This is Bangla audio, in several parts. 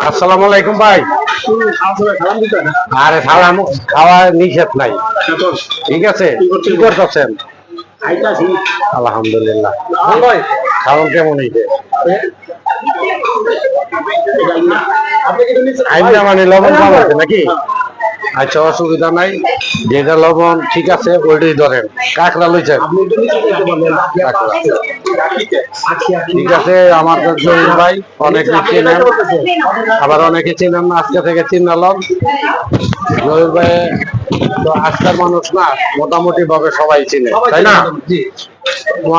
আসসালামু আলাইকুম ভাই। আরে সালাম খাওয়া নিষেধ নাই, ঠিক আছে? কি করতেছেন? আলহামদুলিল্লাহ। খাওয়ান কেমন হইছে? আইনা মানে লবণ কম আছে নাকি? আচ্ছা, অসুবিধা নাই, যেটা লবণ ঠিক আছে ওইটাই ধরেন। কাঁকড়া লইছেন? ঠিক আছে। আমার জহির ভাই অনেকে চেনেন, আবার অনেকে চেনেন না, আজকে থেকে চিনালাম। জহির ভাই তো আজকের মানুষ না, মোটামুটি ভাবে সবাই চিনে, তাই না?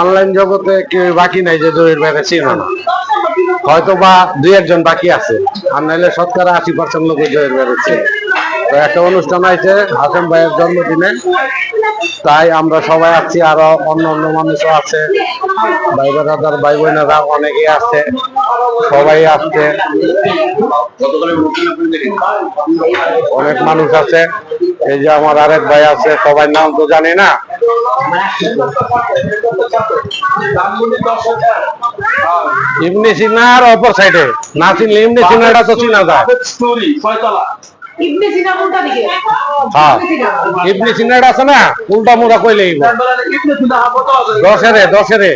অনলাইন জগতে কেউ বাকি নাই যে জহির ভাইকে চিনে না। হয়তো বা দুই একজন বাকি আছে, আর নাইলে শতকরা 80% লোক জহির ভাইকে চিনে। তো একটা অনুষ্ঠান আছে হাসেম ভাইয়ের জন্মদিনে, তাই আমরা সবাই আছি, আরো অন্য অন্য মানুষও আছে, ভাই বোনেরা ভাই বোনেরা অনেকেই আছে, সবাই আসছে, অনেক মানুষ আছে। এই যে আমার আরেক ভাই আছে, সবাই নাম তো জানি না। ইবনে সিনার অপর সাইডে না চিনলে ইবনে সিনাটা তো চিনা যায়। হ্যাঁ, ইবনে সিনাটা আছে না, উল্টা মোড়া কইলে দশেরে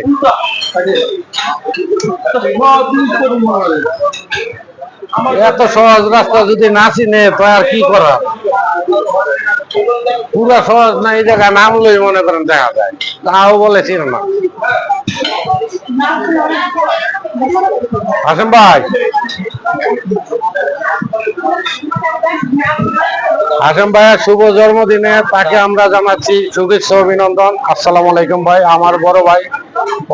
এত সহজ রাস্তা যদি না চিনে তো আর কি করা। পুরা সহজ না, এই জায়গা নাম লই মনে করেন দেখা যায়, তাও বলে চিনে না। হাসেম ভাই, হাসেম ভাইয়ের শুভ জন্মদিনে তাকে আমরা জানাচ্ছি শুভেচ্ছা অভিনন্দন। আসসালামু আলাইকুম ভাই। আমার বড় ভাই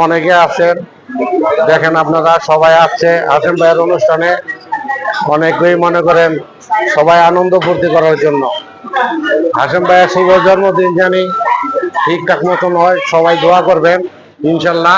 অনেকে আছেন, দেখেন আপনারা সবাই আসছে হাসেম ভাইয়ের অনুষ্ঠানে। অনেকেই মনে করেন সবাই আনন্দ ফুর্তি করার জন্য। হাসেম ভাইয়ের শুভ জন্মদিন জানি ঠিকঠাক মতন হয়, সবাই দোয়া করবেন ইনশাল্লাহ।